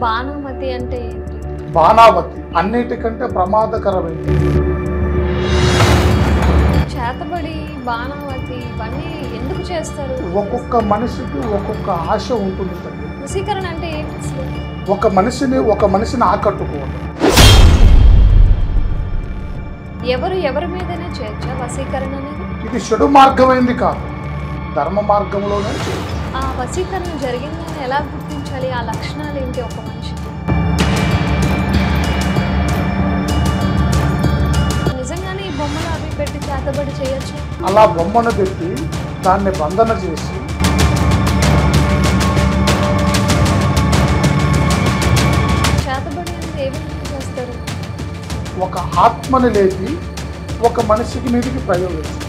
బాణామతి అంటే ఏంటి? బాణావతి అన్నిటికంటే ప్రమాదకరమైనది. చేతబడి, బాణామతి ఇవన్నీ ఎందుకు చేస్తారు? ఒక్కొక్క మనిషికి ఒక్కొక్క ఆశ ఉంటుంది తల్లి. వశీకరణ అంటే ఏంటి అసలు? ఒక మనిషిని ఆకట్టుకోవడం. ఎవరి మీదనే చేయొచ్చా వశీకరణ అనేది? ఇది చెడు మార్గమైంది కాదు, ధర్మ మార్గంలోనే చేయొచ్చు. ఆ వశీకరణ జరిగిందని ఎలా గుర్తించాలి? ఆ లక్షణాలు ఏంటి ఒక మనిషికి? నిజంగానే ఈ బొమ్మలు అవి పెట్టి చేతబడి చేయొచ్చు? అలా బొమ్మను పెట్టి దాన్ని బంధన చేసి చేతబడి అనేది ఏ విధంగా చేస్తారు? ఒక ఆత్మని లేపి ఒక మనిషికి మీదకి ప్రయోగించారు.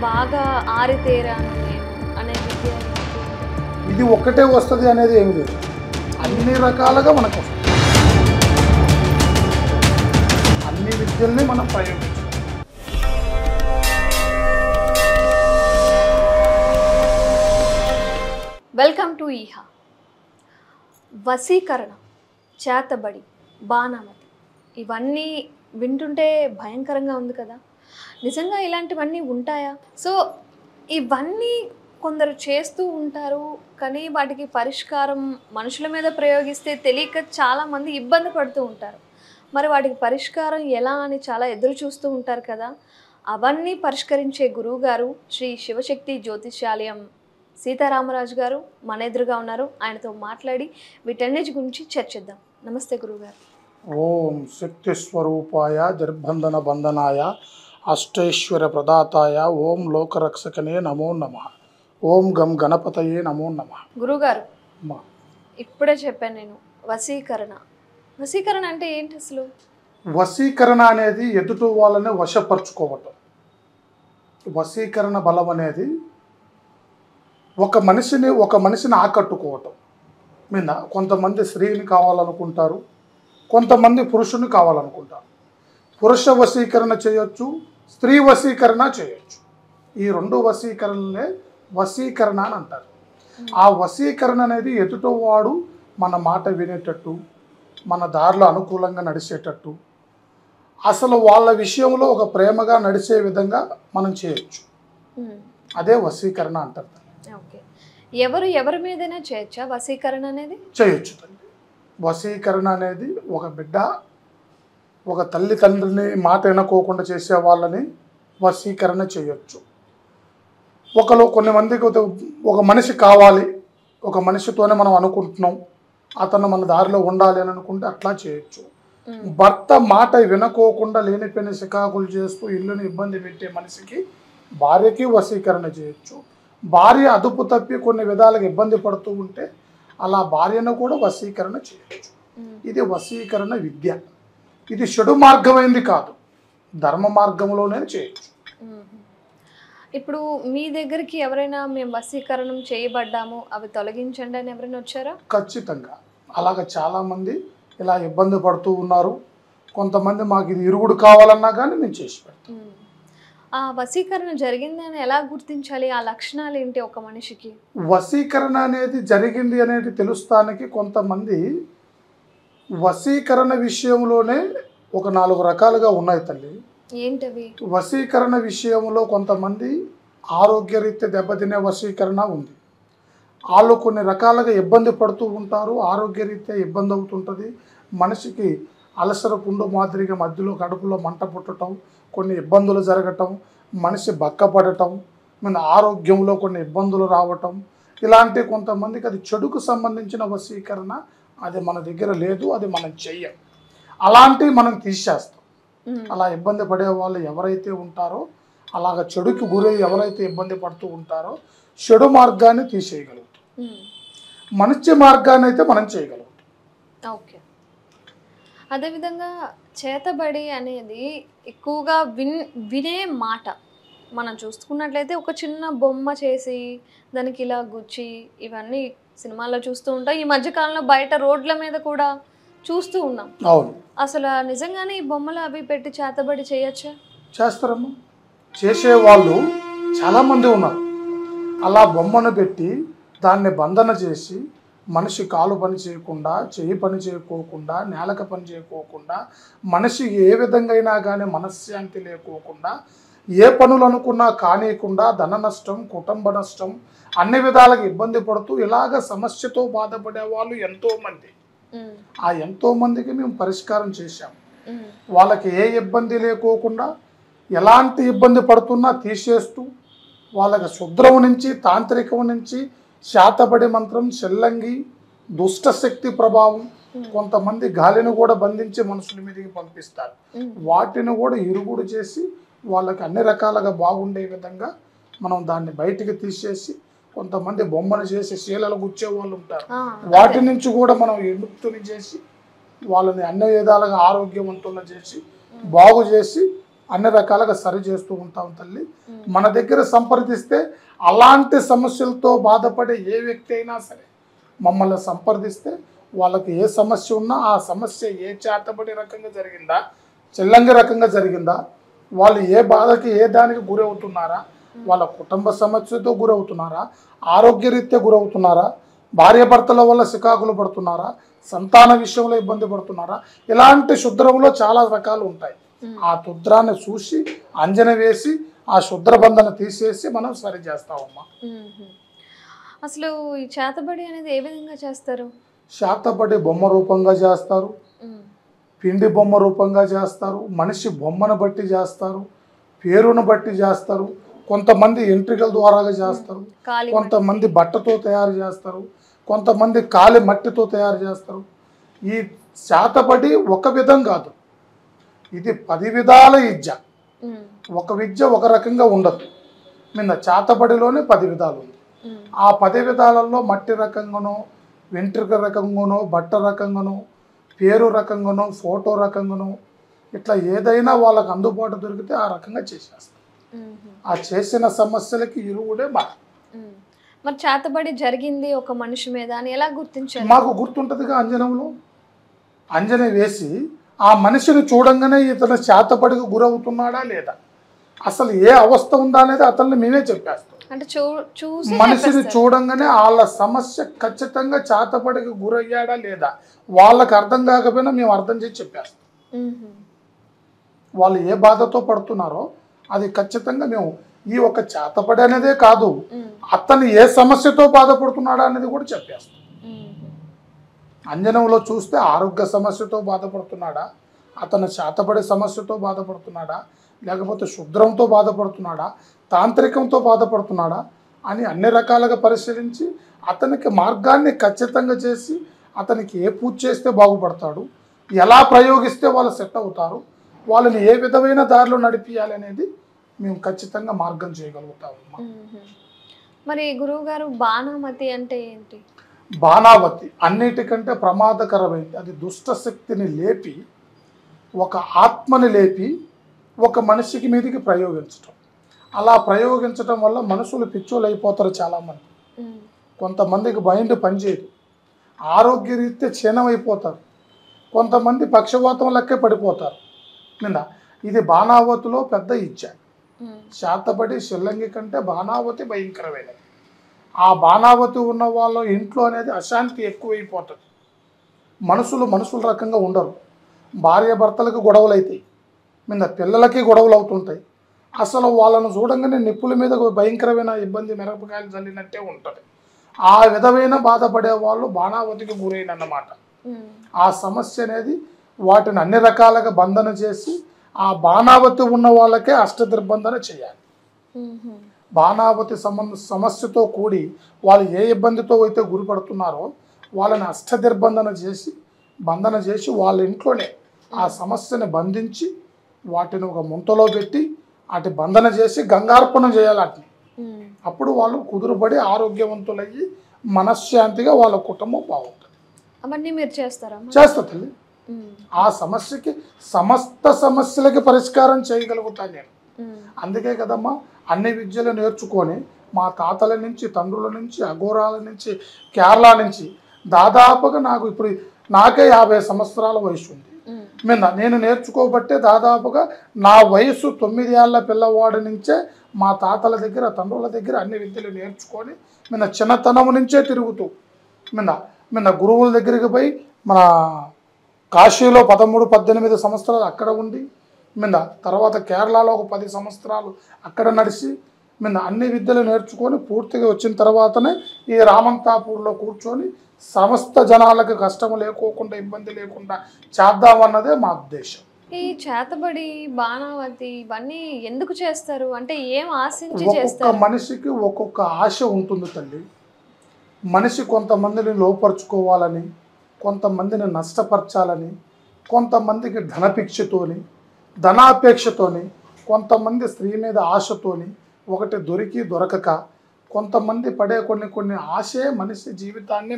బాగా ఆరితేరాను నేను అనే విద్య ఇది ఒక్కటే వస్తుంది అనేది ఏమి లేదు, అన్ని రకాలుగా మనకు వస్తుంది. అన్ని విద్యల్ని మనం ప్రయోగించాలి. Welcome to ఈహా. వశీకరణ, చేతబడి, బాణామతి ఇవన్నీ వింటుంటే భయంకరంగా ఉంది కదా. నిజంగా ఇలాంటివన్నీ ఉంటాయా? సో ఇవన్నీ కొందరు చేస్తూ ఉంటారు, కానీ వాటికి పరిష్కారం మనుషుల మీద ప్రయోగిస్తే తెలియక చాలామంది ఇబ్బంది పడుతూ ఉంటారు. మరి వాటికి పరిష్కారం ఎలా అని చాలా ఎదురు చూస్తూ ఉంటారు కదా. అవన్నీ పరిష్కరించే గురువు గారు శ్రీ శివశక్తి జ్యోతిష్యాలయం సీతారామరాజు గారు మన ఎదురుగా ఉన్నారు. ఆయనతో మాట్లాడి వీటన్నిటి గురించి చర్చిద్దాం. నమస్తే గురువుగారు. ఓం శక్తి స్వరూపాయ నిర్బంధన బంధనాయ అష్టైశ్వర్య ప్రదాతాయ ఓం లోకరక్షకనే నమో నమః. ఓం గం గణపతయే నమో నమః. గురువుగారు, ఇప్పుడే చెప్పాను నేను, వశీకరణ అంటే ఏంటి అసలు? వశీకరణ అనేది ఎదుటి వాళ్ళని వశపరుచుకోవటం. వశీకరణ బలం అనేది ఒక మనిషిని ఆకట్టుకోవటం మీద. కొంతమంది స్త్రీని కావాలనుకుంటారు, కొంతమంది పురుషుని కావాలనుకుంటారు. పురుష వశీకరణ చేయొచ్చు, స్త్రీ వశీకరణ చేయొచ్చు. ఈ రెండు వశీకరణలే వశీకరణ అని అంటారు. ఆ వశీకరణ అనేది ఎదుటివాడు మన మాట వినేటట్టు, మన దారిలో అనుకూలంగా నడిచేటట్టు, అసలు వాళ్ళ విషయంలో ఒక ప్రేమగా నడిచే విధంగా మనం చేయొచ్చు. అదే వశీకరణ అంటారు. ఓకే, ఎవరి మీదైనా చేయొచ్చా వశీకరణ అనేది? చేయొచ్చు తల్లి. వశీకరణ అనేది ఒక బిడ్డ ఒక తల్లి తండ్రిని మాట వినకోకుండా చేసే వాళ్ళని వశీకరణ చేయొచ్చు. కొన్ని మందికి ఒక మనిషి కావాలి, ఒక మనిషితోనే మనం అనుకుంటున్నాం, అతను మన దారిలో ఉండాలి అని అనుకుంటే అట్లా చేయొచ్చు. భర్త మాట వినకోకుండా లేనిపోయిన సికాకులు చేస్తూ ఇల్లుని ఇబ్బంది పెట్టే మనిషికి భార్యకి వశీకరణ చేయొచ్చు. భార్య అదుపు తప్పి కొన్ని విధాలుగా ఇబ్బంది పడుతూ ఉంటే అలా భార్యను కూడా వశీకరణ చేయొచ్చు. ఇది వశీకరణ విద్య. ఇది చెడు మార్గమైంది కాదు, ధర్మ మార్గంలోనే చేయొచ్చు. ఇప్పుడు మీ దగ్గరికి ఎవరైనా మేము వశీకరణం చేయబడ్డాము, అవి తొలగించండి అని ఎవరైనా వచ్చారా? ఖచ్చితంగా అలాగ చాలామంది ఇలా ఇబ్బంది పడుతూ ఉన్నారు. కొంతమంది మాకు ఇది ఇరుగుడు కావాలన్నా కానీ మేము చేసి పెడతాం. ఆ వశీకరణ జరిగింది అని ఎలా గుర్తించాలి? ఆ లక్షణాలు ఏంటి ఒక మనిషికి? వశీకరణ అనేది జరిగింది అనేది తెలుస్తానికి కొంతమంది వశీకరణ విషయంలోనే ఒక 4 రకాలుగా ఉన్నాయి తల్లి. ఏంటవి? వశీకరణ విషయంలో కొంతమంది ఆరోగ్యరీత్యా దెబ్బతినే వశీకరణ ఉంది. వాళ్ళు కొన్ని రకాలుగా ఇబ్బంది పడుతూ ఉంటారు, ఆరోగ్యరీత్యా ఇబ్బంది అవుతుంటుంది. మనిషికి అలసర పుండు మాదిరిగా మధ్యలో కడుపులో మంట పుట్టడం, కొన్ని ఇబ్బందులు జరగటం, మనిషి బక్కపడటం, మన ఆరోగ్యంలో కొన్ని ఇబ్బందులు రావటం, ఇలాంటి కొంతమందికి అది చెడుకు సంబంధించిన వశీకరణ. అది మన దగ్గర లేదు, అది మనం చెయ్యం. అలాంటివి మనం తీసేస్తాం. అలా ఇబ్బంది పడే వాళ్ళు ఎవరైతే ఉంటారో, అలాగ చెడుకి గురై ఎవరైతే ఇబ్బంది పడుతూ ఉంటారో చెడు మార్గాన్ని తీసేయగలుగుతాం, మంచి మార్గాన్ని అయితే మనం చేయగలుగుతాం. ఓకే, అదేవిధంగా చేతబడి అనేది ఎక్కువగా వినే మాట. మనం చూసుకున్నట్లయితే ఒక చిన్న బొమ్మ చేసి దానికి ఇలా గుచ్చి ఇవన్నీ సినిమాల్లో చూస్తూ ఉంటాం. ఈ మధ్యకాలంలో బయట రోడ్ల మీద కూడా చూస్తూ ఉన్నాం. అవును, అసలు నిజంగానే ఈ బొమ్మలు అవి పెట్టి చేతబడి చేయొచ్చా? చేస్తారమ్మా. చేసేవాళ్ళు చాలామంది ఉన్నారు. అలా బొమ్మను పెట్టి దాన్ని బంధన చేసి మనిషి కాలు పని చేయకుండా, చెయ్యి పని చేయకోకుండా, నేలక పని చేయకోకుండా, మనిషి ఏ విధంగా అయినా కానీ మనశ్శాంతి లేకోకుండా, ఏ పనులు అనుకున్నా కానీయకుండా, ధన నష్టం, కుటుంబ నష్టం, అన్ని విధాలుగా ఇబ్బంది పడుతూ ఇలాగ సమస్యతో బాధపడే వాళ్ళు ఎంతోమంది. ఆ ఎంతోమందికి మేము పరిష్కారం చేశాం. వాళ్ళకి ఏ ఇబ్బంది లేకోకుండా, ఎలాంటి ఇబ్బంది పడుతున్నా తీసేస్తూ, వాళ్ళకి శుద్రం నుంచి, తాంత్రికం నుంచి, శాతబడి మంత్రం, చెల్లంగి, దుష్టశక్తి ప్రభావం, కొంతమంది గాలిని కూడా బంధించి మనుషుల మీదకి పంపిస్తారు. వాటిని కూడా ఇరుగుడు చేసి వాళ్ళకి అన్ని రకాలుగా బాగుండే విధంగా మనం దాన్ని బయటికి తీసేసి, కొంతమంది బొమ్మను చేసి శీలలు గుచ్చే వాళ్ళు ఉంటారు, వాటి నుంచి కూడా మనం విముక్తిని చేసి వాళ్ళని అన్ని విధాలుగా ఆరోగ్యవంతులను చేసి బాగు చేసి అన్ని రకాలుగా సరి చేస్తూ ఉంటాం తల్లి. మన దగ్గర సంప్రదిస్తే అలాంటి సమస్యలతో బాధపడే ఏ వ్యక్తి అయినా సరే మమ్మల్ని సంప్రదిస్తే వాళ్ళకి ఏ సమస్య ఉన్నా ఆ సమస్య ఏ చేతబడి రకంగా జరిగిందా, చెల్లంగి రకంగా జరిగిందా, వాళ్ళు ఏ బాధకి ఏ దానికి గురవుతున్నారా, వాళ్ళ కుటుంబ సమస్యతో గురవుతున్నారా, ఆరోగ్యరీత్యా గురవుతున్నారా, భార్యాభర్తల వల్ల సికాకులు పడుతున్నారా, సంతాన విషయంలో ఇబ్బంది పడుతున్నారా, ఇలాంటి శుద్రంలో చాలా రకాలు ఉంటాయి. ఆ తుద్రాన్ని చూసి అంజన వేసి ఆ శుద్రబంధన తీసేసి మనం సరి చేస్తామమ్మా. అసలు ఈ చేతబడి అనేది ఏ విధంగా చేస్తారు? శాతబడి బొమ్మ రూపంగా చేస్తారు, పిండి బొమ్మ రూపంగా చేస్తారు, మనిషి బొమ్మను బట్టి చేస్తారు, పేరును బట్టి చేస్తారు, కొంతమంది ఎంట్రికల ద్వారాగా చేస్తారు, కొంతమంది బట్టతో తయారు చేస్తారు, కొంతమంది కాలి మట్టితో తయారు చేస్తారు. ఈ శాతబడి ఒక విధం కాదు, ఇది 10 విధాల విద్య. ఒక విద్య ఒక రకంగా ఉండదు. నిన్న చేతబడిలోనే 10 విధాలు ఉంది. ఆ 10 విధాలలో మట్టి రకంగానో, వెంట్రుక రకంగానో, బట్ట రకంగానో, పేరు రకంగానో, ఫోటో రకంగానో, ఇట్లా ఏదైనా వాళ్ళకి అందుబాటు దొరికితే ఆ రకంగా చేసేస్తారు. ఆ చేసిన సమస్యలకి ఇరుగుడే బాగా. మరి చేతబడి జరిగింది ఒక మనిషి మీద అని ఎలా గుర్తించారు? మాకు గుర్తుంటుందిగా, అంజనంలో అంజన వేసి ఆ మనిషిని చూడంగానే ఇతను చేతబడికి గురవుతున్నాడా లేదా, అసలు ఏ అవస్థ ఉందా అనేది అతన్ని మేమే చెప్పేస్తాం. అంటే చూసి మనిషిని చూడంగానే వాళ్ళ సమస్య ఖచ్చితంగా చేతబడికి గురయ్యాడా లేదా వాళ్ళకి అర్థం కాకపోయినా మేము అర్థం చేసి చెప్పేస్తాం. వాళ్ళు ఏ బాధతో పడుతున్నారో అది ఖచ్చితంగా మేము ఈ ఒక చేతబడి అనేదే కాదు, అతను ఏ సమస్యతో బాధపడుతున్నాడా అనేది కూడా చెప్పేస్తాం. అంజనంలో చూస్తే ఆరోగ్య సమస్యతో బాధపడుతున్నాడా, అతను చేతబడి సమస్యతో బాధపడుతున్నాడా, లేకపోతే శుద్రంతో బాధపడుతున్నాడా, తాంత్రికంతో బాధపడుతున్నాడా అని అన్ని రకాలుగా పరిశీలించి అతనికి మార్గాన్ని ఖచ్చితంగా చేసి అతనికి ఏ పూజ చేస్తే బాగుపడతాడు, ఎలా ప్రయోగిస్తే వాళ్ళు సెట్ అవుతారు, వాళ్ళని ఏ విధమైన దారిలో నడిపించాలి అనేది మేము ఖచ్చితంగా మార్గం చేయగలుగుతాము. మరి గురువు గారు బాణామతి అంటే ఏంటి? బాణావతి అన్నిటికంటే ప్రమాదకరమైంది. అది దుష్ట శక్తిని లేపి, ఒక ఆత్మని లేపి ఒక మనిషికి మీదకి ప్రయోగించటం. అలా ప్రయోగించటం వల్ల మనుషులు పిచ్చోళ్ళు అయిపోతారు చాలామంది. కొంతమందికి మైండ్ పనిచేయదు, ఆరోగ్యరీత్యా క్షీణమైపోతారు, కొంతమంది పక్షవాతం లెక్కే పడిపోతారు. నిన్న ఇది బాణావతిలో పెద్ద ఇచ్చా. శాతబడి శిల్లంగి కంటే బాణావతి భయంకరమైనది. ఆ బాణావతి ఉన్న వాళ్ళ ఇంట్లో అనేది అశాంతి ఎక్కువైపోతుంది. మనుషుల రకంగా ఉండరు, భార్యాభర్తలకు గొడవలు అవుతాయి, మీద పిల్లలకి గొడవలు అవుతుంటాయి. అసలు వాళ్ళను చూడంగానే నిప్పుల మీద భయంకరమైన ఇబ్బంది మిరపకాయలు చల్లినట్టే ఉంటుంది. ఆ విధమైన బాధపడే వాళ్ళు బాణావతికి గురైనన్నమాట. ఆ సమస్య అనేది వాటిని అన్ని రకాలుగా బంధన చేసి ఆ బాణావతి ఉన్న వాళ్ళకే అష్టదిర్బంధన చేయాలి. బాణావతి సమస్యతో కూడి వాళ్ళు ఏ ఇబ్బందితో అయితే గురిపడుతున్నారో వాళ్ళని అష్టదిర్బంధన చేసి బంధన చేసి వాళ్ళ ఇంట్లోనే ఆ సమస్యని బంధించి వాటిని ఒక ముంతలో పెట్టి అటు బంధన చేసి గంగార్పణం చేయాలి వాటిని. అప్పుడు వాళ్ళు కుదురుబడి ఆరోగ్యవంతులయ్యి మనశ్శాంతిగా వాళ్ళ కుటుంబం బాగుంటుంది. అవన్నీ మీరు చేస్తారా? చేస్తా తల్లి. ఆ సమస్యకి సమస్త సమస్యలకి పరిష్కారం చేయగలుగుతాను నేను. అందుకే కదమ్మా అన్ని విద్యలు నేర్చుకొని మా తాతల నుంచి, తండ్రుల నుంచి, అఘోరాల నుంచి, కేరళ నుంచి దాదాపుగా నాకు ఇప్పుడు నాకే 50 సంవత్సరాల వయసు ఉంది. నేను నేర్చుకోబట్టే దాదాపుగా నా వయసు 9 ఏళ్ల పిల్లవాడి నుంచే మా తాతల దగ్గర తండ్రుల దగ్గర అన్ని విద్యలు నేర్చుకొని చిన్నతనం నుంచే తిరుగుతూ గురువుల దగ్గరికి పోయి మన కాశీలో 13-18 సంవత్సరాలు అక్కడ ఉండి తర్వాత కేరళలో ఒక 10 సంవత్సరాలు అక్కడ నడిచి అన్ని విద్యలు నేర్చుకొని పూర్తిగా వచ్చిన తర్వాతనే ఈ రామంతాపూర్లో కూర్చొని సమస్త జనాలకు కష్టం లేకోకుండా ఇబ్బంది లేకుండా చేద్దామన్నదే మా ఉద్దేశం. ఈ చేతబడి బాణావతి ఇవన్నీ ఎందుకు చేస్తారు అంటే ఏం ఆశించి ఒక్కొక్క చేస్తారు? మనిషికి ఒక్కొక్క ఆశ ఉంటుంది తల్లి. మనిషి కొంతమందిని లోపరుచుకోవాలని, కొంతమందిని నష్టపరచాలని, కొంతమందికి ధనపిక్షతోని ధనాపేక్షతోని, కొంతమంది స్త్రీ మీద ఆశతోని, ఒకటి దొరికి దొరకక కొంతమంది పడే కొన్ని ఆశే మనిషి జీవితాన్ని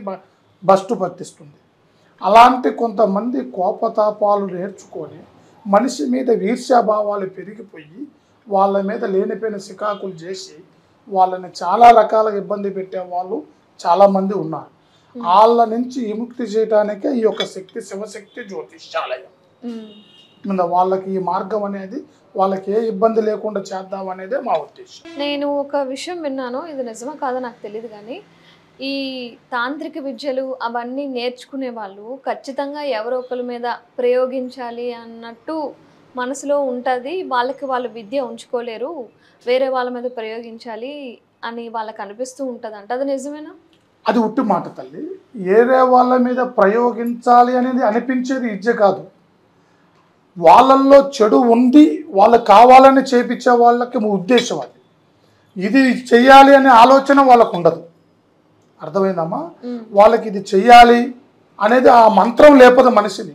బస్టు పట్టిస్తుంది. అలాంటి కొంతమంది కోపతాపాలు నేర్చుకొని మనిషి మీద ఈర్ష్యాభావాలు పెరిగిపోయి వాళ్ళ మీద లేనిపోయిన సికాకులు చేసి వాళ్ళని చాలా రకాలుగా ఇబ్బంది పెట్టే వాళ్ళు చాలామంది ఉన్నారు. వాళ్ళ నుంచి విముక్తి చేయడానికే ఈ యొక్క శక్తి శివశక్తి జ్యోతిష్యాలయం. వాళ్ళకి ఈ మార్గం అనేది వాళ్ళకి ఏ ఇబ్బంది లేకుండా చేద్దాం అనేదే మా ఉద్దేశం. నేను ఒక విషయం విన్నాను, ఇది నిజమా కాదో నాకు తెలియదు కానీ ఈ తాంత్రిక విద్యలు అవన్నీ నేర్చుకునే వాళ్ళు ఖచ్చితంగా ఎవరో ఒకరి మీద ప్రయోగించాలి అన్నట్టు మనసులో ఉంటుంది. వాళ్ళకి వాళ్ళు విద్య ఉంచుకోలేరు, వేరే వాళ్ళ మీద ప్రయోగించాలి అని వాళ్ళకి అనిపిస్తూ ఉంటుంది అంట. అది నిజమేనా? అది ఉట్టి మాట తల్లి. వేరే వాళ్ళ మీద ప్రయోగించాలి అనేది అనిపించేది విద్య కాదు. వాళ్ళల్లో చెడు ఉంది, వాళ్ళు కావాలని చేపించే వాళ్ళకి ఉద్దేశం అది. ఇది చెయ్యాలి అనే ఆలోచన వాళ్ళకు ఉండదు. అర్థమైందమ్మా? వాళ్ళకి ఇది చెయ్యాలి అనేది ఆ మంత్రం లేపదు మనిషిని.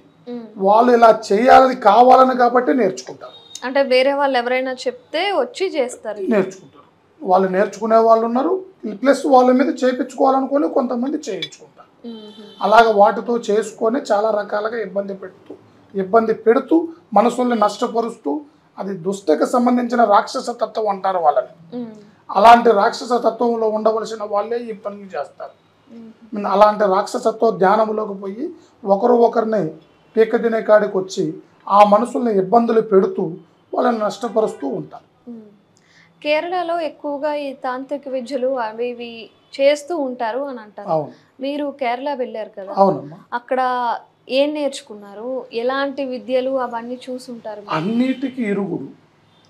వాళ్ళు ఇలా చెయ్యాలని కావాలని కాబట్టి నేర్చుకుంటారు. అంటే వేరే వాళ్ళు ఎవరైనా చెప్తే వచ్చి చేస్తారు, నేర్చుకుంటారు. వాళ్ళు నేర్చుకునే వాళ్ళు ఉన్నారు, ప్లస్ వాళ్ళ మీద చేయించుకోవాలనుకొని కొంతమంది చేయించుకుంటారు. అలాగ వాటితో చేసుకొని చాలా రకాలుగా ఇబ్బంది పెడుతూ మనసుల్ని నష్టపరుస్తూ, అది దుష్టకి సంబంధించిన రాక్షస తత్వం అంటారు వాళ్ళని. అలాంటి రాక్షస తత్వంలో ఉండవలసిన వాళ్ళే ఈ పనులు చేస్తారు. అలాంటి రాక్షసత్వ ధ్యానంలోకి పోయి ఒకరిని పీక తినే కాడికి వచ్చి ఆ మనుషుల్ని ఇబ్బందులు పెడుతూ వాళ్ళని నష్టపరుస్తూ ఉంటారు. కేరళలో ఎక్కువగా ఈ తాంత్రిక విద్యలు అవి ఇవి చేస్తూ ఉంటారు అని అంటారు. మీరు కేరళ వెళ్ళారు కదా, అవునమ్మా. అక్కడ ఏం నేర్చుకున్నారు? ఎలాంటి విద్యలు అవన్నీ చూసుంటారు? అన్నిటికీ ఇరుగుడు.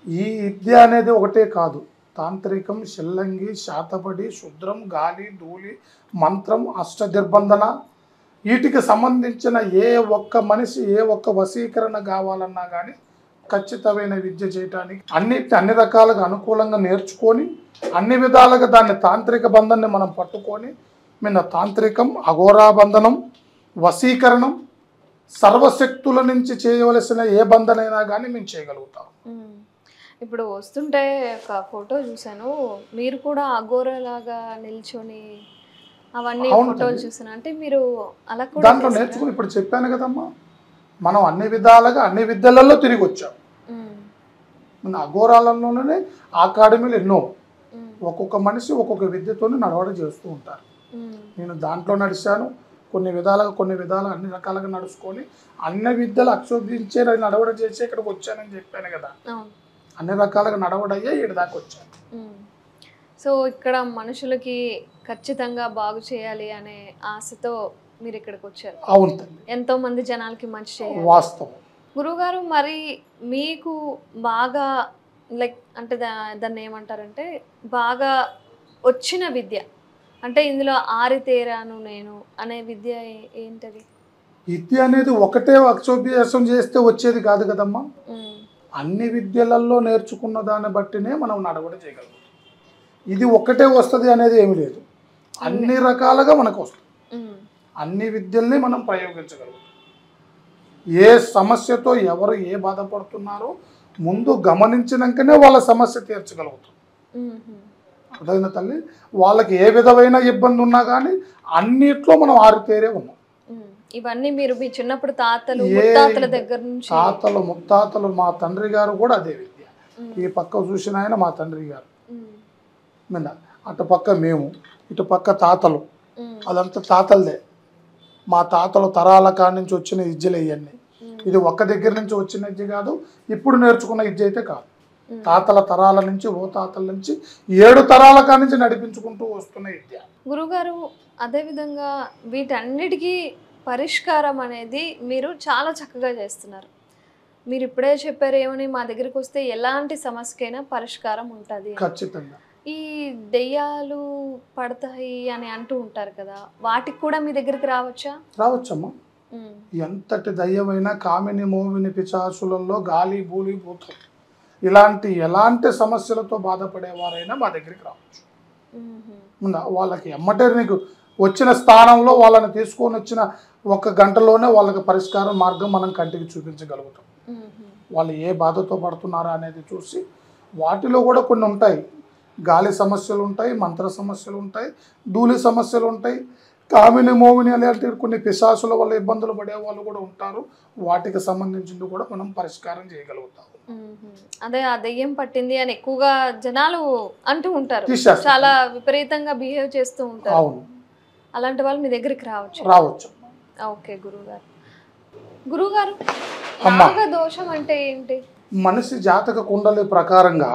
ఈ విద్య అనేది ఒకటే కాదు. తాంత్రికం, షెల్లంగి, శాతపడి, శుద్రం, గాలి, ధూళి, మంత్రం, అష్టదిర్బంధన, వీటికి సంబంధించిన ఏ ఒక్క మనిషి ఏ ఒక్క వశీకరణ కావాలన్నా కానీ ఖచ్చితమైన విద్య చేయటానికి అన్ని రకాలుగా అనుకూలంగా నేర్చుకొని అన్ని విధాలుగా దాన్ని తాంత్రిక బంధాన్ని మనం పట్టుకొని తాంత్రికం, అఘోరా బంధనం, వశీకరణం, సర్వశక్తుల నుంచి చేయవలసిన ఏ బంధనైనా కానీ మేము చేయగలుగుతాం. ఇప్పుడు వస్తుంటే ఒక ఫోటో చూసాను, మీరు కూడా అఘోరలాగా నిల్చొని అవన్నీ ఫోటోలు చూసాను. అంటే మీరు అలా కూడా దాంట్లో నేర్చుకుని ఇప్పుడు చెప్పాను కదమ్మా, మనం అన్ని విధాలుగా అన్ని విద్యలలో తిరిగి వచ్చాం. అఘోరాలలోనే అకాడమీలు ఎన్నో, ఒక్కొక్క మనిషి ఒక్కొక్క విద్యతో నడవడ చేస్తూ ఉంటారు. నేను దాంట్లో నడిచాను, కొన్ని విధాలుగా అన్ని రకాలుగా నడుచుకొని అన్ని విద్యలు అక్షోభించే నడవడ చేసి ఇక్కడికి వచ్చానని చెప్పాను కదా. అన్ని రకాలుగా నడవడయ్యే ఇక్కడ దాకా వచ్చాను. సో ఇక్కడ మనుషులకి ఖచ్చితంగా బాగు చేయాలి అనే ఆశతో మీరు ఇక్కడికి వచ్చారు. అవును, ఎంతో మంది జనాలకి మంచి చేయాలి, వాస్తవం. గురువుగారు, మరి మీకు బాగా అంటే దాన్ని ఏమంటారంటే బాగా వచ్చిన విద్య అంటే ఇందులో ఆరితేరాను నేను అనే విద్య ఏంటది? విద్య అనేది ఒకటే అక్షోభ్యాసం చేస్తే వచ్చేది కాదు కదమ్మా. అన్ని విద్యలలో నేర్చుకున్న దాన్ని బట్టినే మనం నడవడ చేయగలుగుతాం. ఇది ఒకటే వస్తుంది అనేది ఏమి లేదు, అన్ని రకాలుగా మనకు వస్తుంది. అన్ని విద్యల్ని మనం ప్రయోగించగలుగుతాం. ఏ సమస్యతో ఎవరు ఏ బాధపడుతున్నారో ముందు గమనించినాకనే వాళ్ళ సమస్య తీర్చగలుగుతాం. అర్థమైందా తల్లి? వాళ్ళకి ఏ విధమైన ఇబ్బంది ఉన్నా కానీ అన్నిట్లో మనం ఆరితేరే ఉన్నాం. ఇవన్నీ మీరు మీ చిన్నప్పుడు తాతలు ముత్తాతల దగ్గర నుంచి తాతలు ముత్తాతలు, మా తండ్రి గారు కూడా అదే విద్య. ఈ పక్క చూసిన ఆయన మా తండ్రి గారు, అటు పక్క మేము, ఇటు పక్క తాతలు, అదంతా తాతలదే. మా తాతలు తరాల కాడి నుంచి వచ్చిన విద్యలు ఇవన్నీ. ఇది ఒక్క దగ్గర నుంచి వచ్చిన విద్య కాదు, ఇప్పుడు నేర్చుకున్న విద్య అయితే కాదు. తాతల తరాల నుంచి, ఓ తాతల నుంచి 7 తరాల కాడి నుంచి నడిపించుకుంటూ వస్తున్న విద్య. గురుగారు, అదేవిధంగా వీటన్నిటికీ పరిష్కారం అనేది మీరు చాలా చక్కగా చేస్తున్నారు. మీరు ఇప్పుడే చెప్పారు ఏమని, మా దగ్గరికి వస్తే ఎలాంటి సమస్యకైనా పరిష్కారం ఉంటుంది. ఖచ్చితంగా. ఈ దెయ్యాలు పడతాయి అని అంటూ ఉంటారు కదా, వాటికి కూడా మీ దగ్గరికి రావచ్చా? రావచ్చమ్మా. ఎంతటి దయ్యమైనా, కామిని మోమిని పిశాచులలో గాలి బూలి భూతం ఎలాంటి సమస్యలతో బాధపడేవారైనా మా దగ్గరికి రావచ్చు. వాళ్ళకి ఎమ్మటే నీకు వచ్చిన స్థానంలో వాళ్ళని తీసుకొని వచ్చిన 1 గంటలోనే వాళ్ళకి పరిష్కార మార్గం మనం కంటికి చూపించగలుగుతాం. వాళ్ళు ఏ బాధతో పడుతున్నారా అనేది చూసి, వాటిలో కూడా కొన్ని ఉంటాయి. గాలి సమస్యలు ఉంటాయి, మంత్ర సమస్యలు ఉంటాయి, ధూళి సమస్యలు ఉంటాయి, కామిని మోమిని అలాంటి కొన్ని పిశాసుల వల్ల ఇబ్బందులు పడే వాళ్ళు కూడా ఉంటారు. వాటికి సంబంధించింది కూడా మనం పరిష్కారం చేయగలుగుతాం. అదే ఆ దెయ్యం పట్టింది అని ఎక్కువగా జనాలు అంటూ ఉంటారు, చాలా విపరీతంగా బిహేవ్ చేస్తూ ఉంటారు. అవును, అలాంటి వాళ్ళు మీ దగ్గరికి రావచ్చు. ఓకే గురుగారు, నాగ దోషం అంటే ఏంటి? మనిషి జాతక కుండలి ప్రకారంగా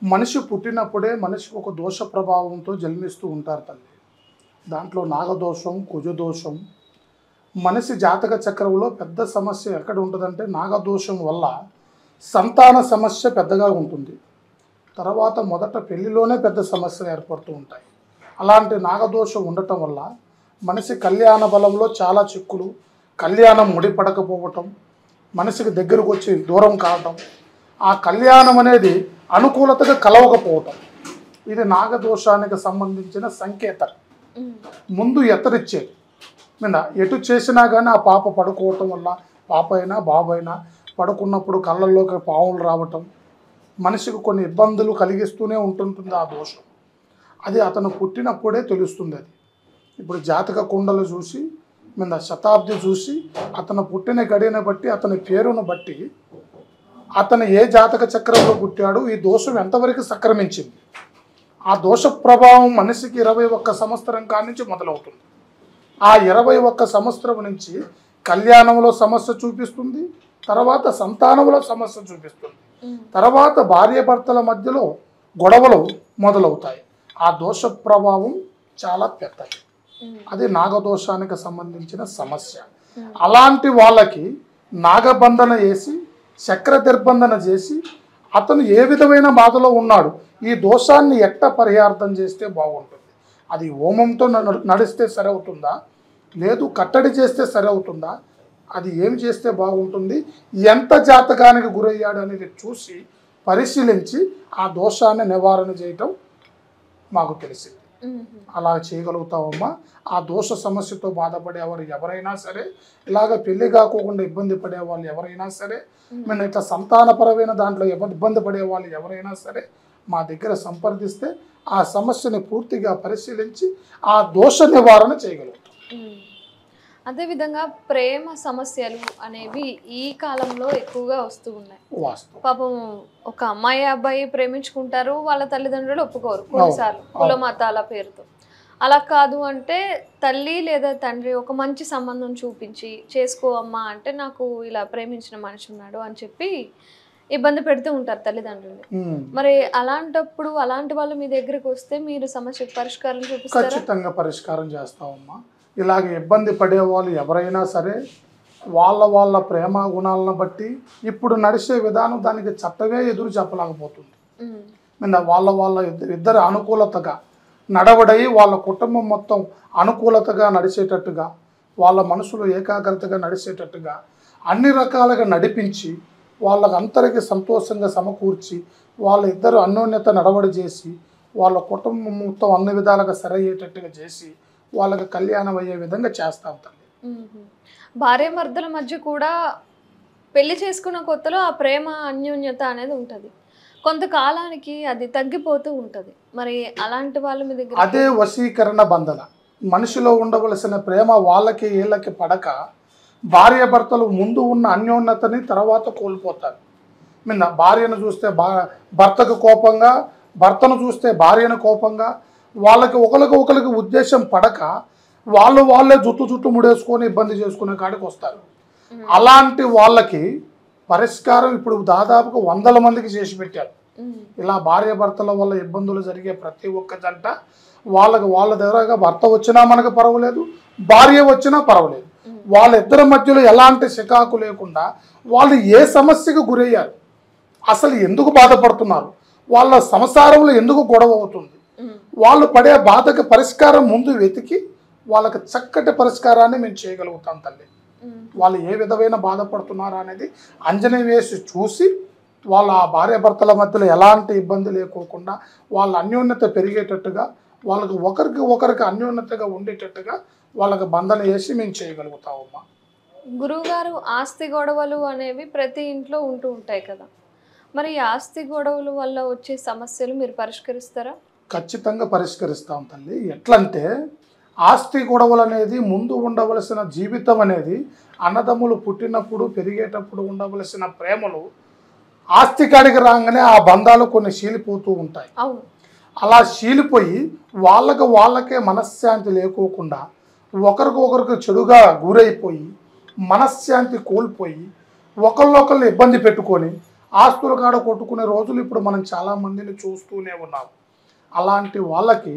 మనిషి పుట్టినప్పుడే మనిషికి ఒక దోష ప్రభావంతో జన్మిస్తూ ఉంటారు తల్లి. దాంట్లో నాగదోషం, కుజదోషం. మనిషి జాతక చక్రంలో పెద్ద సమస్య ఎక్కడ ఉంటుందంటే, నాగదోషం వల్ల సంతాన సమస్య పెద్దగా ఉంటుంది. తర్వాత మొదట పెళ్లిలోనే పెద్ద సమస్యలు ఏర్పడుతూ ఉంటాయి. అలాంటి నాగదోషం ఉండటం వల్ల మనిషి కళ్యాణ బలంలో చాలా చిక్కులు, కళ్యాణం ముడిపడకపోవటం, మనిషికి దగ్గరకు వచ్చి దూరం కావటం, ఆ కళ్యాణం అనేది అనుకూలతగా కలవకపోవటం, ఇది నాగదోషానికి సంబంధించిన సంకేతం. ముందు ఎత్తరిచ్చేది మీద ఎటు చేసినా కానీ ఆ పాప పడుకోవటం వల్ల, పాప అయినా బాబు అయినా పడుకున్నప్పుడు కళ్ళల్లోకి పాములు రావటం, మనిషికి కొన్ని ఇబ్బందులు కలిగిస్తూనే ఉంటుంటుంది ఆ దోషం. అది అతను పుట్టినప్పుడే తెలుస్తుంది. అది ఇప్పుడు జాతక కుండలు చూసి, మీద శతాబ్ది చూసి, అతను పుట్టిన గడియను బట్టి, అతని పేరును బట్టి, అతను ఏ జాతక చక్రంలో పుట్టాడు, ఈ దోషం ఎంతవరకు సంక్రమించింది, ఆ దోష ప్రభావం మనిషికి 21 సంవత్సరం కాడి నుంచి మొదలవుతుంది. ఆ 21 సంవత్సరం నుంచి కళ్యాణంలో సమస్య చూపిస్తుంది, తర్వాత సంతానంలో సమస్య చూపిస్తుంది, తర్వాత భార్యాభర్తల మధ్యలో గొడవలు మొదలవుతాయి. ఆ దోష ప్రభావం చాలా పెద్దది. అది నాగదోషానికి సంబంధించిన సమస్య. అలాంటి వాళ్ళకి నాగబంధన వేసి, చక్ర దిర్బంధన చేసి, అతను ఏ విధమైన బాధలో ఉన్నాడు, ఈ దోషాన్ని ఎట్ట పరిహార్థం చేస్తే బాగుంటుంది, అది హోమంతో నడిస్తే సరవుతుందా, లేదు కట్టడి చేస్తే సరవుతుందా, అది ఏం చేస్తే బాగుంటుంది, ఎంత జాతకానికి గురయ్యాడు అనేది చూసి పరిశీలించి ఆ దోషాన్ని నివారణ చేయటం మాకు తెలిసింది. అలా చేయగలుగుతామమ్మా. ఆ దోష సమస్యతో బాధపడేవారు ఎవరైనా సరే, ఇలాగ పెళ్లి కాకోకుండా ఇబ్బంది పడేవాళ్ళు ఎవరైనా సరే, మేము ఇట్లా సంతానపరమైన దాంట్లో ఇబ్బంది పడేవాళ్ళు ఎవరైనా సరే మా దగ్గర సంప్రదిస్తే ఆ సమస్యని పూర్తిగా పరిశీలించి ఆ దోష నివారణ చేయగలుగుతాం. అదేవిధంగా ప్రేమ సమస్యలు అనేవి ఈ కాలంలో ఎక్కువగా వస్తూ ఉన్నాయి. పాపం ఒక అమ్మాయి అబ్బాయి ప్రేమించుకుంటారు, వాళ్ళ తల్లిదండ్రులు ఒప్పుకోరు కొన్నిసార్లు కుల మతాల పేరుతో. అలా కాదు అంటే తల్లి లేదా తండ్రి ఒక మంచి సంబంధం చూపించి చేసుకో అమ్మా అంటే, నాకు ఇలా ప్రేమించిన మనిషి ఉన్నాడు అని చెప్పి ఇబ్బంది పెడుతూ ఉంటారు తల్లిదండ్రులు. మరి అలాంటప్పుడు అలాంటి వాళ్ళు మీ దగ్గరికి వస్తే మీరు సమస్యకు పరిష్కారం చూపిస్తారా? ఖచ్చితంగా పరిష్కారం చేస్తామమ్మా. ఇలాగ ఇబ్బంది పడేవాళ్ళు ఎవరైనా సరే వాళ్ళ ప్రేమ గుణాలను బట్టి ఇప్పుడు నడిచే విధానం దానికి చట్టమే ఎదురు చెప్పలేకపోతుంది. వాళ్ళ ఇద్దరు అనుకూలతగా నడవడై వాళ్ళ కుటుంబం మొత్తం అనుకూలతగా నడిచేటట్టుగా, వాళ్ళ మనసులో ఏకాగ్రతగా నడిచేటట్టుగా అన్ని రకాలుగా నడిపించి, వాళ్ళకి అందరికీ సంతోషంగా సమకూర్చి, వాళ్ళ ఇద్దరు అన్యోన్యత నడవడి చేసి, వాళ్ళ కుటుంబం మొత్తం అన్ని విధాలుగా సరయ్యేటట్టుగా చేసి వాళ్ళకి కళ్యాణం అయ్యే విధంగా చేస్తాం తల్లి. భార్యాభర్తల మధ్య కూడా పెళ్లి చేసుకున్న కొత్తలో ఆ ప్రేమ అన్యోన్యత అనేది ఉంటుంది, కొంతకాలానికి అది తగ్గిపోతూ ఉంటుంది. మరి అలాంటి వాళ్ళు మీ దగ్గర అదే వశీకరణ బంధన. మనిషిలో ఉండవలసిన ప్రేమ వాళ్ళకి వీళ్ళకి పడక భార్యాభర్తలు ముందు ఉన్న అన్యోన్యతని తర్వాత కోల్పోతారు. భార్యను చూస్తే భర్తకు కోపంగా, భర్తను చూస్తే భార్యను కోపంగా, వాళ్ళకి ఒకరికి ఉద్దేశం పడక వాళ్ళే జుట్టు ముడేసుకొని ఇబ్బంది చేసుకునే కాడికి వస్తారు. అలాంటి వాళ్ళకి పరిష్కారం ఇప్పుడు దాదాపుగా 100 మందికి చేసి పెట్టారు. ఇలా భార్యాభర్తల వల్ల ఇబ్బందులు జరిగే ప్రతి ఒక్క జంట వాళ్ళ దగ్గరగా భర్త వచ్చినా మనకు పర్వాలేదు, భార్య వచ్చినా పర్వాలేదు, వాళ్ళిద్దరి మధ్యలో ఎలాంటి చికాకు లేకుండా వాళ్ళు ఏ సమస్యకు గురయ్యారు, అసలు ఎందుకు బాధపడుతున్నారు, వాళ్ళ సంసారంలో ఎందుకు గొడవ అవుతుంది, వాళ్ళు పడే బాధకు పరిష్కారం ముందు వెతికి వాళ్ళకి చక్కటి పరిష్కారాన్ని మేము చేయగలుగుతాం తల్లి. వాళ్ళు ఏ విధమైన బాధపడుతున్నారా అనేది అంజనీ వేసి చూసి వాళ్ళ ఆ భార్యాభర్తల మధ్యలో ఎలాంటి ఇబ్బంది లేకోకుండా వాళ్ళ అన్యోన్యత పెరిగేటట్టుగా, వాళ్ళకి ఒకరికి అన్యోన్యతగా ఉండేటట్టుగా వాళ్ళకి బంధన వేసి మేము చేయగలుగుతామమ్మా. గురువుగారు, ఆస్తి గొడవలు అనేవి ప్రతి ఇంట్లో ఉంటూ ఉంటాయి కదా, మరి ఈ ఆస్తి గొడవల వల్ల వచ్చే సమస్యలు మీరు పరిష్కరిస్తారా? ఖచ్చితంగా పరిష్కరిస్తాం తల్లి. ఎట్లంటే ఆస్తి గొడవలు అనేది ముందు ఉండవలసిన జీవితం అనేది అన్నదమ్ములు పుట్టినప్పుడు పెరిగేటప్పుడు ఉండవలసిన ప్రేమలు ఆస్తి కాడికి రాగానే ఆ బంధాలు కొన్ని చీలిపోతూ ఉంటాయి. అవును. అలా చీలిపోయి వాళ్ళకే మనశ్శాంతి లేకోకుండా ఒకరికి చెడుగా గురైపోయి మనశ్శాంతి కోల్పోయి ఒకళ్ళొకళ్ళు ఇబ్బంది పెట్టుకొని ఆస్తుల కాడ కొట్టుకునే రోజులు ఇప్పుడు మనం చాలామందిని చూస్తూనే ఉన్నాం. అలాంటి వాళ్ళకి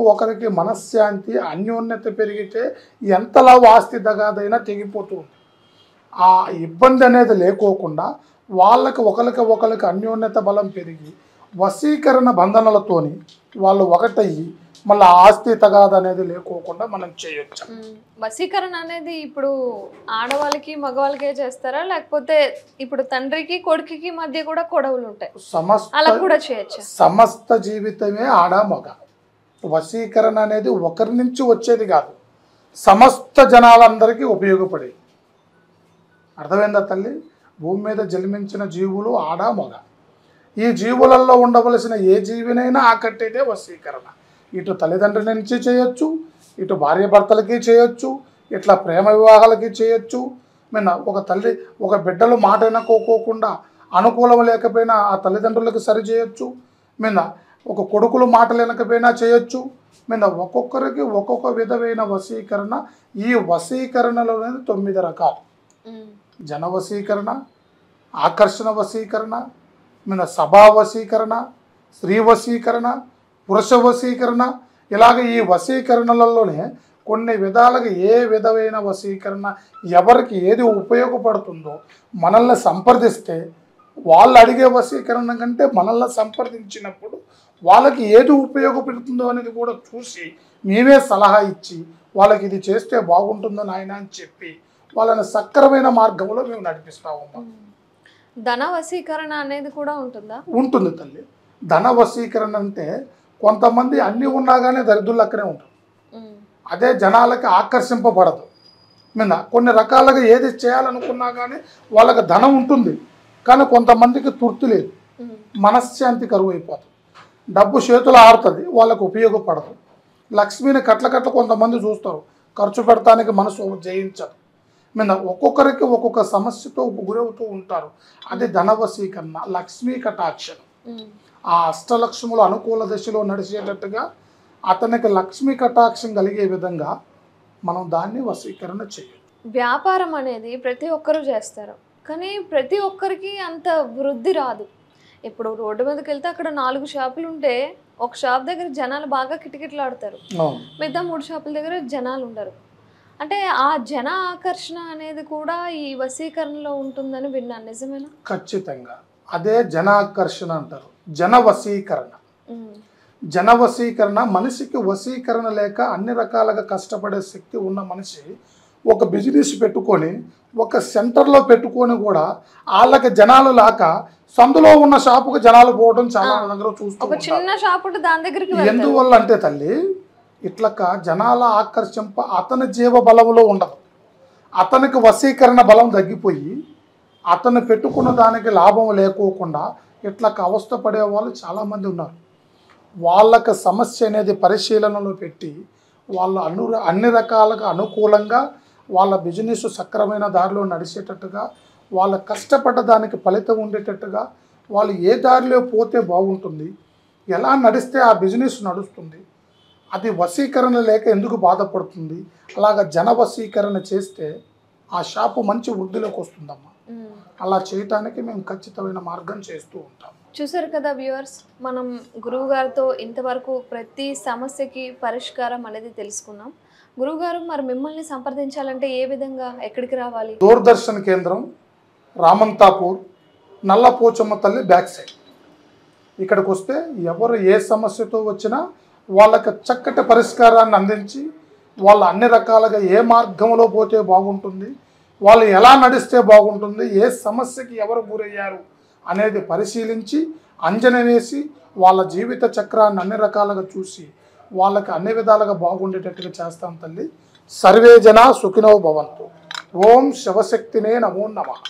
ఒకరికి మనశ్శాంతి అన్యోన్యత పెరిగితే ఎంతలా ఆస్తి దగాదైనా తెగిపోతుంది. ఆ ఇబ్బంది అనేది లేకోకుండా ఒకరికి అన్యోన్యత బలం పెరిగి వశీకరణ బంధనలతోని వాళ్ళు ఒకటయ్యి మళ్ళీ ఆస్తి తగాద అనేది లేకోకుండా మనం చేయొచ్చు. వశీకరణ అనేది ఇప్పుడు ఆడవాళ్ళకి మగవాళ్ళకే చేస్తారా, లేకపోతే ఇప్పుడు తండ్రికి కొడుకుకి మధ్య కూడా గొడవలు ఉంటాయి, అలా కూడా చేయొచ్చు? సమస్త జీవితమే ఆడ మగ. వశీకరణ అనేది ఒకరి నుంచి వచ్చేది కాదు, సమస్త జనాలందరికీ ఉపయోగపడేది. అర్థమైందా తల్లి? భూమి మీద జన్మించిన జీవులు ఆడ మగ. ఈ జీవులలో ఉండవలసిన ఏ జీవినైనా ఆకట్టేదే వశీకరణ. ఇటు తల్లిదండ్రుల నుంచి చేయొచ్చు, ఇటు భార్యాభర్తలకి చేయొచ్చు, ఇట్లా ప్రేమ వివాహాలకి చేయొచ్చు. ఒక తల్లి ఒక బిడ్డలు మాట వినకోకుండా అనుకూలం లేకపోయినా ఆ తల్లిదండ్రులకు సరి చేయొచ్చు. ఒక కొడుకులు మాటలు వినకపోయినా చేయొచ్చు. ఒక్కొక్కరికి ఒక్కొక్క విధమైన వశీకరణ. ఈ వశీకరణలోనే 9 రకాలు. జన వశీకరణ, ఆకర్షణ వశీకరణ, సభా వశీకరణ, స్త్రీ వశీకరణ, పురుష వశీకరణ. ఇలాగ ఈ వశీకరణలలోనే కొన్ని విధాలుగా ఏ విధమైన వశీకరణ ఎవరికి ఏది ఉపయోగపడుతుందో మనల్ని సంప్రదిస్తే వాళ్ళు అడిగే వశీకరణ కంటే మనల్ని సంప్రదించినప్పుడు వాళ్ళకి ఏది ఉపయోగపడుతుందో అనేది కూడా చూసి మేమే సలహా ఇచ్చి వాళ్ళకి ఇది చేస్తే బాగుంటుందో నాయన అని చెప్పి వాళ్ళని సక్రమైన మార్గంలో మేము నడిపిస్తామమ్మా. ధన వశీకరణ అనేది కూడా ఉంటుందా? ఉంటుంది తల్లి. ధన వశీకరణ అంటే కొంతమంది అన్నీ ఉన్నా కానీ దరిద్రులు అక్కడే ఉంటారు. అదే జనాలకి ఆకర్షింపబడదు. కొన్ని రకాలుగా ఏది చేయాలనుకున్నా కానీ వాళ్ళకి ధనం ఉంటుంది, కానీ కొంతమందికి తృప్తి లేదు, మనశ్శాంతి కరువు అయిపోతుంది, డబ్బు చేతులు ఆడుతుంది, వాళ్ళకు ఉపయోగపడదు. లక్ష్మిని కట్ల కొంతమంది చూస్తారు, ఖర్చు పెడతానికి మనసు జయించదు. ఒక్కొక్కరికి ఒక్కొక్క సమస్యతో గురవుతూ ఉంటారు. అది ధనవశీకరణ, లక్ష్మీ కటాక్షం. ఆ అష్టలక్ష్ములు అనుకూల దశలో నడిచేటట్టుగా అతనికి లక్ష్మీ కటాక్షం కలిగే విధంగా మనం దాన్ని వశీకరణ చేయాలి. వ్యాపారం అనేది ప్రతి ఒక్కరూ చేస్తారు, కానీ ప్రతి ఒక్కరికి అంత వృద్ధి రాదు. ఇప్పుడు రోడ్డు మీదకి వెళ్తే అక్కడ 4 షాపులు ఉంటే ఒక షాప్ దగ్గర జనాలు బాగా కిటకిటలాడతారు, మిగతా 3 షాపుల దగ్గర జనాలు ఉండరు. అంటే ఆ జన ఆకర్షణ అనేది కూడా ఈ వశీకరణలో ఉంటుందని విన్నాను, నిజమేనా? ఖచ్చితంగా అదే జనాకర్షణ అంటారు, జన వశీకరణ. జన వశీకరణ మనిషికి వశీకరణ లేక అన్ని రకాలుగా కష్టపడే శక్తి ఉన్న మనిషి ఒక బిజినెస్ పెట్టుకొని ఒక సెంటర్లో పెట్టుకొని కూడా వాళ్ళకి జనాలు లేక సందులో ఉన్న షాపుకి జనాలు పోవడం చాలా దగ్గర చూస్తాం. ఎందువల్ల అంటే తల్లి ఇట్లక జనాల ఆకర్షింప అతని జీవ బలంలో ఉండదు, అతనికి వశీకరణ బలం తగ్గిపోయి అతను పెట్టుకున్న దానికి లాభం లేకోకుండా ఇట్లక అవస్థ పడే వాళ్ళు చాలామంది ఉన్నారు. వాళ్ళకి సమస్య అనేది పరిశీలనలో పెట్టి వాళ్ళు అన్ని రకాలుగా అనుకూలంగా వాళ్ళ బిజినెస్ సక్రమైన దారిలో నడిచేటట్టుగా, వాళ్ళ కష్టపడ్డ దానికి ఫలితం ఉండేటట్టుగా, వాళ్ళు ఏ దారిలో పోతే బాగుంటుంది, ఎలా నడిస్తే ఆ బిజినెస్ నడుస్తుంది, అది వశీకరణ లేక ఎందుకు బాధపడుతుంది, అలాగ జన వశీకరణ చేస్తే ఆ షాపు మంచి వృద్ధిలోకి వస్తుందమ్మా. అలా చేయటానికి మేము ఖచ్చితమైన మార్గం చేస్తూ ఉంటాం. చూసారు కదా వ్యూవర్స్, మనం గురువుగారితో ఇంతవరకు ప్రతి సమస్యకి పరిష్కారం అనేది తెలుసుకున్నాం. గురువుగారు మరి మిమ్మల్ని సంప్రదించాలంటే ఏ విధంగా, ఎక్కడికి రావాలి? దూరదర్శన్ కేంద్రం, రామంతాపూర్, నల్లపోచమ్మ తల్లి బ్యాక్ సైడ్. ఇక్కడికి వస్తే ఎవరు ఏ సమస్యతో వచ్చినా వాళ్ళకి చక్కటి పరిష్కారాన్ని అందించి, వాళ్ళు అన్ని రకాలుగా ఏ మార్గంలో పోతే బాగుంటుంది, వాళ్ళు ఎలా నడిస్తే బాగుంటుంది, ఏ సమస్యకి ఎవరు గురయ్యారు అనేది పరిశీలించి అంజన వేసి వాళ్ళ జీవిత చక్రాన్ని అన్ని రకాలుగా చూసి వాళ్ళకి అన్ని విధాలుగా బాగుండేటట్టుగా చేస్తాం తల్లి. సర్వే జన సుఖినో భవంతు. ఓం శివశక్తినే నమో నమః.